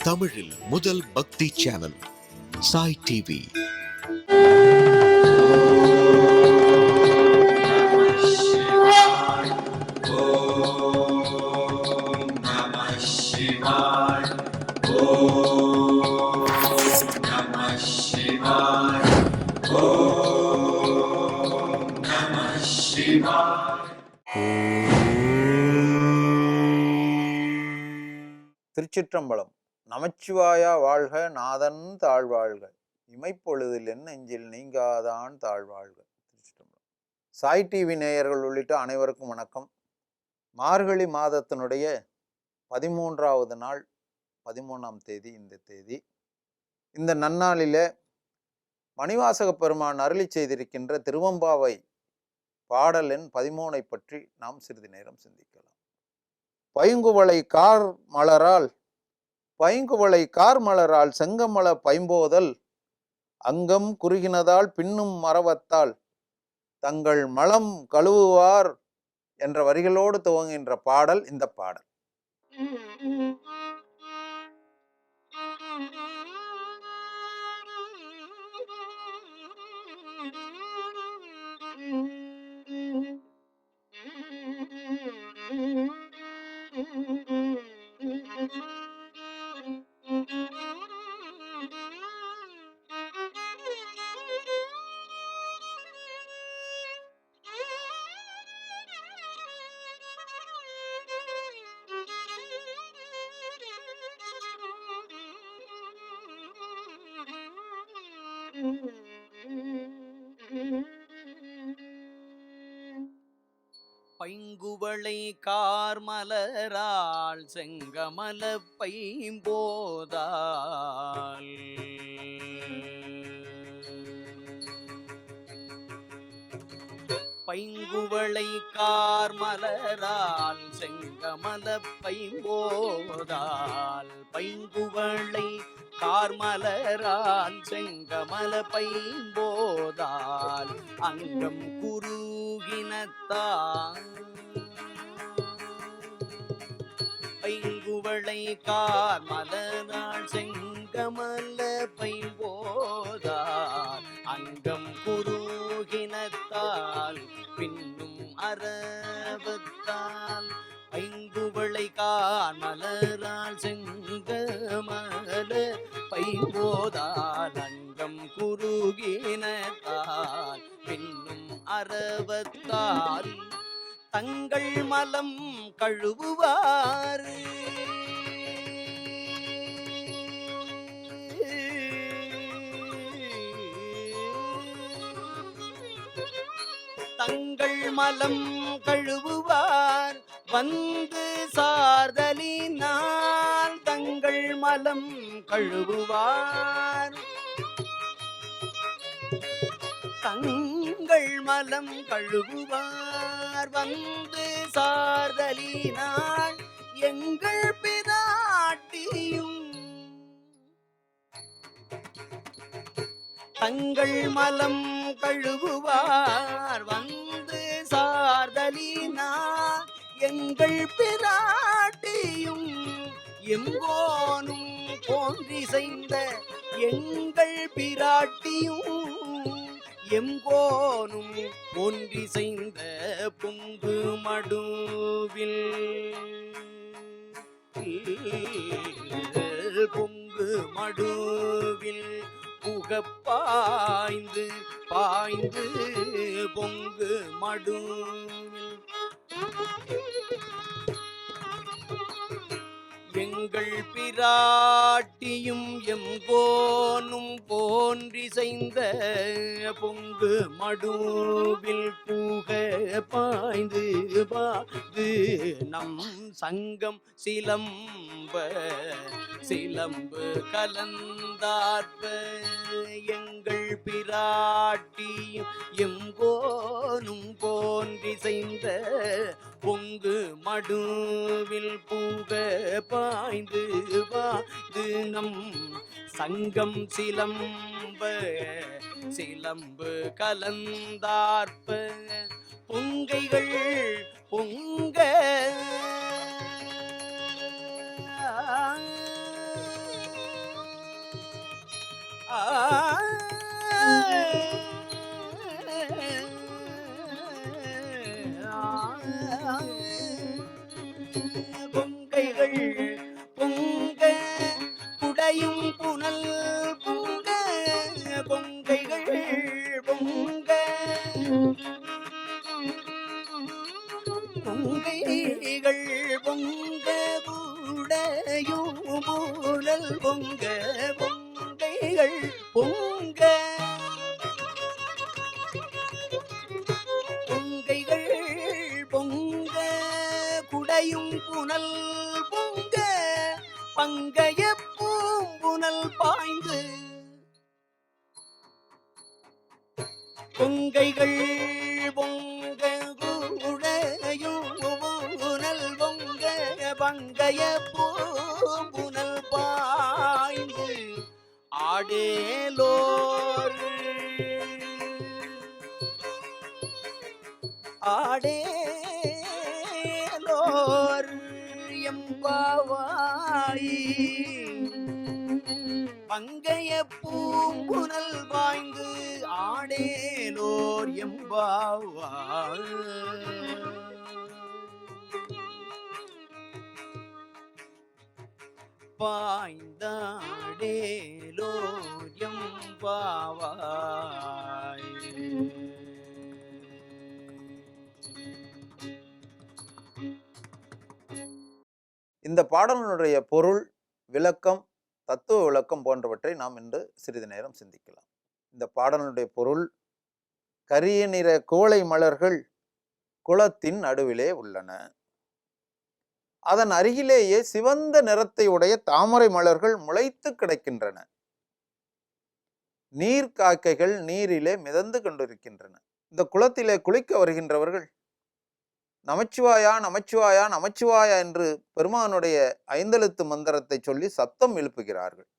தமிழில் முதல் பக்தி சேனல் சாய் டிவி. திருச்சிற்றம்பலம். நமச்சிவாயா வாழ்க, நாதன் தாழ்வாழ்க, இமைப்பொழுதில் என் நெஞ்சில் நீங்காதான் தாழ்வாழ்க. திருச்சிற்றம்பலம். சாய் டிவி நேயர்கள் உள்ளிட்ட அனைவருக்கும் வணக்கம். மார்கழி மாதத்தினுடைய 13வது நாள், 13ஆம் தேதி இந்த தேதி. இந்த நன்னாளிலே மணிவாசக பெருமான் அருளி செய்திருக்கின்ற திருவம்பாவை பாடல் எண் 13 பற்றி நாம் சிறிது நேரம் சிந்திக்கலாம். பைங்குவளை கார் மலரால் செங்கமல பைம்போதல் அங்கம் குறுகினதால் பின்னும் மரவத்தால் தங்கள் மலம் கழுவுவார் என்ற வரிகளோடு துவங்குகின்ற பாடல் இந்த பாடல். பைங்குவளை கார்மலரால் செங்கமல பைம்போதால் பைங்குவளை கார்மலரால் செங்கமல பைம்போதால் பைங்குவளை கார்மலரால் செங்கமல பைம்போதால் அங்கம் குறுகினத்தான் பைங்குவளை கார்மலரால் செங்கமல பைம்போதால் அங்கம் குறுகினத்தால் பின்னும் அரவத்தால் பைங்குவளை கார்மலரால் செங்கமல பைம்போதால் அங்கம் குறுகினத்தால் பின்னும் அரவத்தால் தங்கள் மலம் கழுவுவார் தங்கள் மலம் கழுவுவார் வந்து சார்தலினால் தங்கள் மலம் கழுவுவார் தங்கள் மலம் கழுவுவார் வந்து சார்தலினால் எங்கள் பிராட்டியும் தங்கள் மலம் கழுவுவார் வந்து சார்தலினால் எங்கள் பிராட்டியும் எங்கோனும் போன்றிசைந்த எங்கள் பிராட்டியும் எங்கோனும் ஒன்றிசைந்த பொங்கு மடுவில் பொங்கு மடுவில் புகப்பாய்ந்து பாய்ந்து பொங்கு மடுவில் எங்கள் பிராட்டியும் எங்கோனும் போன்றிசைந்த பொங்கு மடுவில் புக பாய்ந்து பாது நம் சங்கம் சிலம்பு கலந்தார்ப்ப எங்கள் பிராட்டியும் எங்கோனும் போன்றிசைந்த பொங்கு மடுவில் புக பாய்ந்து பாது நம் சங்கம் சிலம்பு கலந்தார்ப்ப பொங்கைகள் பொங்க பொங்கைகள் பொங்க குடையும் புனல் பொங்க பொங்கைகள் பொங்க பொங்கைகள் பொங்க குடையும் புனல் பொங்க பொங்கைகள் பொங்க பொங்கைகள் பொங்க குடையும் புனல் பொங்க பங்கைய பூம்புனல் பாய்ந்து பொங்கைகள் பொங்க குடையும் புனல் பொங்க பங்கைய பூம்புனல் பாய்ந்து ஆடேலோர் ஆடேலோர் எம்பாவாய் பங்கைய பூம்புனல் பாய்ந்து ஆடேலோர் எம்பாவாய் பாய்ந்தாடேலோர் எம்பாவாய். இந்த பாடலினுடைய பொருள், விளக்கம், தத்துவ விளக்கம் போன்றவற்றை நாம் இன்று சிறிது நேரம் சிந்திக்கலாம். இந்த பாடலினுடைய பொருள், கரிய நிற குவளை மலர்கள் குளத்தின் நடுவிலே உள்ளன. அதன் அருகிலேயே சிவந்த நிறத்தை உடைய தாமரை மலர்கள் முளைத்து கிடக்கின்றன. நீர்க்காக்கைகள் நீரிலே மிதந்து கொண்டிருக்கின்றன. இந்த குளத்திலே குளிக்க வருகின்றவர்கள் நமச்சிவாயா நமச்சிவாயா நமச்சிவாயா என்று பெருமானுடைய ஐந்தெழுத்து மந்திரத்தை சொல்லி சப்தம் எழுப்புகிறார்கள்.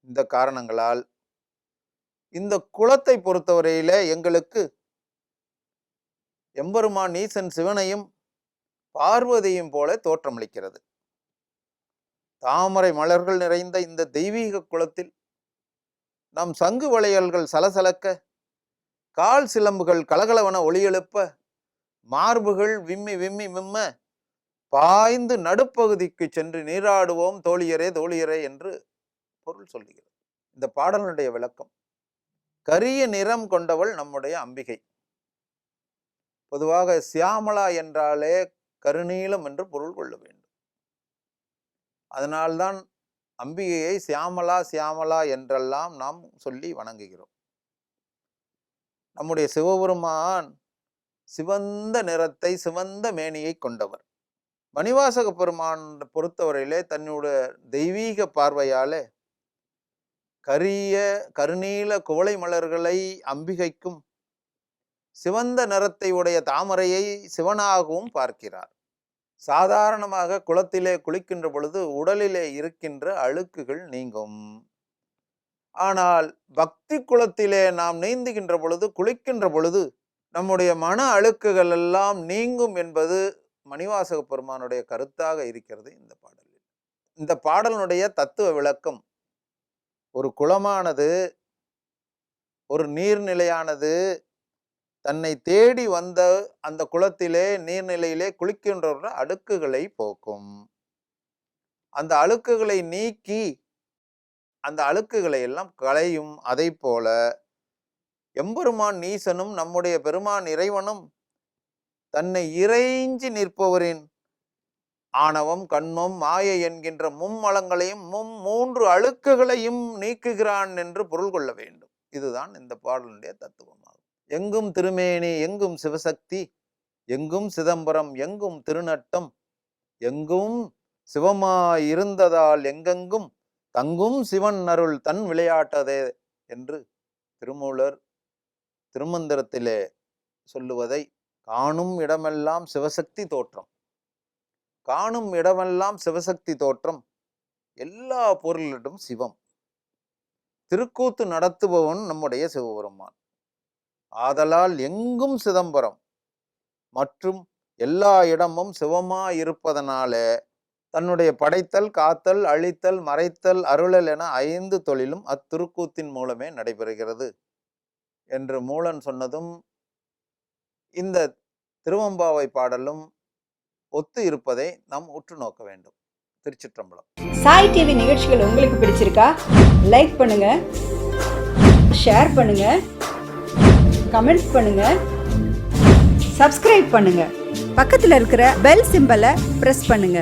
இந்த காரணங்களால் இந்த குளத்தை பொறுத்தவரையிலே எங்களுக்கு எம்பெருமான் ஈசன் சிவனையும் பார்வதியும் போல தோற்றமளிக்கிறது. தாமரை மலர்கள் நிறைந்த இந்த தெய்வீக குளத்தில் நம் சங்கு வளையல்கள் சலசலக்க, கால் சிலம்புகள் கலகலவன ஒளி எழுப்ப, மார்புகள் விம்மி விம்மி விம்ம பாய்ந்து நடுப்பகுதிக்கு சென்று நீராடுவோம் தோழியரே தோழியரே என்று பொருள் சொல்லுகிறது. இந்த பாடலுடைய விளக்கம், கரிய நிறம் கொண்டவள் நம்முடைய அம்பிகை. பொதுவாக சியாமலா என்றாலே கருநீலம் என்று பொருள் கொள்ள வேண்டும். அதனால்தான் அம்பிகையை சியாமலா சியாமலா என்றெல்லாம் நாம் சொல்லி வணங்குகிறோம். நம்முடைய சிவபெருமான் சிவந்த நிறத்தை, சிவந்த மேனியை கொண்டவர். மணிவாசக பெருமான் பொறுத்தவரையிலே தன்னுடைய தெய்வீக பார்வையாலே கரிய கருநீல குவளை மலர்களை அம்பிகைக்கும், சிவந்த நிறத்தை உடைய தாமரையை சிவனாகவும் பார்க்கிறார். சாதாரணமாக குளத்திலே குளிக்கின்ற பொழுது உடலிலே இருக்கின்ற அழுக்குகள் நீங்கும். ஆனால் பக்தி குளத்திலே நாம் நீந்துகின்ற பொழுது, குளிக்கின்ற பொழுது நம்முடைய மன அழுக்குகள் எல்லாம் நீங்கும் என்பது மணிவாசக பெருமானுடைய கருத்தாக இருக்கிறது இந்த பாடலில். இந்த பாடலினுடைய தத்துவ விளக்கம், ஒரு குளமானது, ஒரு நீர்நிலையானது தன்னை தேடி வந்த அந்த குளத்திலே நீர்நிலையிலே குளிக்கின்ற அழுக்குகளை போக்கும். அந்த அழுக்குகளை நீக்கி அந்த அழுக்குகளை எல்லாம் களையும். அதை போல எம்பெருமான் ஈசனும் நம்முடைய பெருமான் இறைவனும் தன்னை இறைஞ்சி நிற்பவரின் ஆணவம், கண்மம், மாயை என்கின்ற மும்மலங்களையும் மூன்று அழுக்குகளையும் நீக்குகிறான் என்று பொருள் கொள்ள வேண்டும். இதுதான் இந்த பாடலுடைய தத்துவமாகும். எங்கும் திருமேனி எங்கும் சிவசக்தி, எங்கும் சிதம்பரம் எங்கும் திருநட்டம், எங்கும் சிவமாயிருந்ததால் எங்கெங்கும் தங்கும் சிவன் அருள் தன் விளையாட்டதே என்று திருமூலர் திருமந்திரத்திலே சொல்லுவதை, காணும் இடமெல்லாம் சிவசக்தி தோற்றம், காணும் இடமெல்லாம் சிவசக்தி தோற்றம், எல்லா பொருளிலும் சிவம், திருக்கூத்து நடத்துபவன் நம்முடைய சிவபெருமான். ஆதலால் எங்கும் சிதம்பரம் மற்றும் எல்லா இடமும் சிவமாயிருப்பதனால தன்னுடைய படைத்தல், காத்தல், அழித்தல், மறைத்தல், அருளல் என 5 தொழிலும் அத்திருக்கூத்தின் மூலமே நடைபெறுகிறது என்று மூலன் சொன்னதும் இந்த திருவம்பாவை பாடலும் ஒத்து இருப்பதை நாம் உற்று நோக்க வேண்டும். திருச்சிற்றம்பலம். சாய் டிவி நிகழ்ச்சிகள் உங்களுக்கு பிடிச்சிருக்கா? லைக் பண்ணுங்க, ஷேர் பண்ணுங்க, கமெண்ட்ஸ் பண்ணுங்க, சப்ஸ்கிரைப் பண்ணுங்க, பக்கத்தில் இருக்கிற பெல் சிம்பலை பிரஸ் பண்ணுங்க.